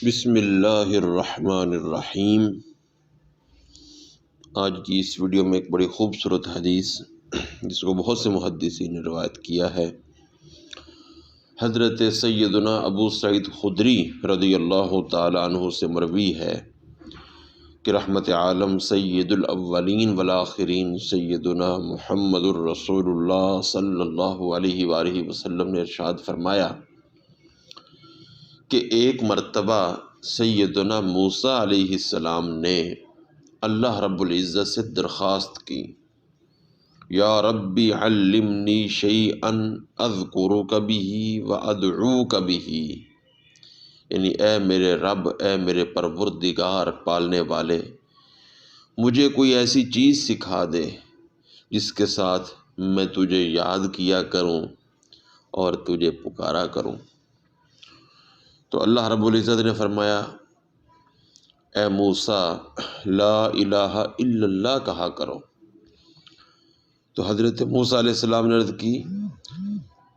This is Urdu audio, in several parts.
بسم اللہ الرحمن الرحیم۔ آج کی اس ویڈیو میں ایک بڑی خوبصورت حدیث جس کو بہت سے محدثین نے روایت کیا ہے، حضرت سیدنا ابو سعید خدری رضی اللہ تعالیٰ عنہ سے مروی ہے کہ رحمت عالم سید الاولین والآخرین سیدنا محمد الرسول اللہ صلی اللہ علیہ وآلہ وسلم نے ارشاد فرمایا کہ ایک مرتبہ سیدنا موسیٰ علیہ السلام نے اللہ رب العزت سے درخواست کی، یا ربی علمنی شیئا اذکرک بہ وادعوک بہ، یعنی اے میرے رب، اے میرے پروردگار پالنے والے، مجھے کوئی ایسی چیز سکھا دے جس کے ساتھ میں تجھے یاد کیا کروں اور تجھے پکارا کروں۔ تو اللہ رب العزت نے فرمایا، اے موسیٰ لا الہ الا اللہ کہا کرو۔ تو حضرت موسیٰ علیہ السلام نے عرض کی،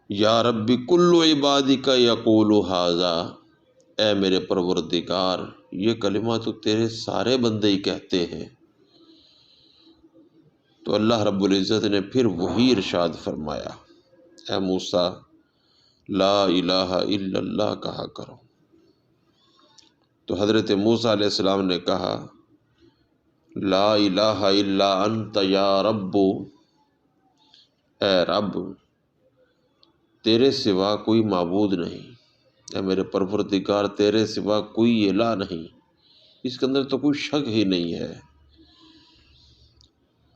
یا ربی کل عبادک یقول ھذا، اے میرے پروردگار یہ کلمہ تو تیرے سارے بندے ہی کہتے ہیں۔ تو اللہ رب العزت نے پھر وہی ارشاد فرمایا، اے موسیٰ لا الہ الا اللہ کہا کرو۔ تو حضرت موسیٰ علیہ السلام نے کہا، لا الہ الا انت یا رب، اے رب تیرے سوا کوئی معبود نہیں، اے میرے پروردگار تیرے سوا کوئی الہ نہیں، اس کے اندر تو کوئی شک ہی نہیں ہے۔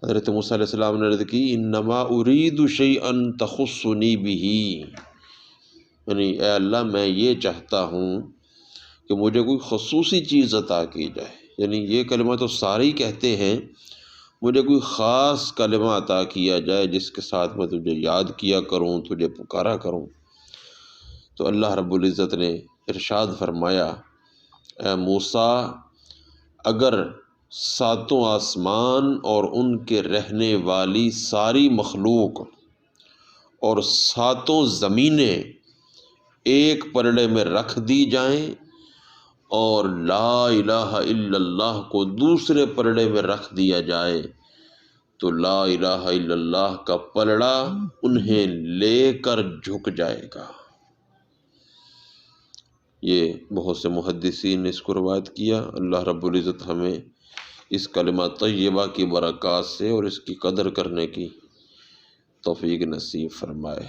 حضرت موسیٰ علیہ السلام نے عرض کی، انما ارید شیئا تخصنی بہ، یعنی اے اللہ میں یہ چاہتا ہوں کہ مجھے کوئی خصوصی چیز عطا کی جائے، یعنی یہ کلمہ تو سارے ہی کہتے ہیں، مجھے کوئی خاص کلمہ عطا کیا جائے جس کے ساتھ میں تجھے یاد کیا کروں، تجھے پکارا کروں۔ تو اللہ رب العزت نے ارشاد فرمایا، اے موسیٰ اگر ساتوں آسمان اور ان کے رہنے والی ساری مخلوق اور ساتوں زمینیں ایک پلڑے میں رکھ دی جائیں اور لا الہ الا اللہ کو دوسرے پلڑے میں رکھ دیا جائے تو لا الہ الا اللہ کا پلڑا انہیں لے کر جھک جائے گا۔ یہ بہت سے محدثین نے اس کو روایت کیا۔ اللہ رب العزت ہمیں اس کلمہ طیبہ کی برکات سے اور اس کی قدر کرنے کی توفیق نصیب فرمائے۔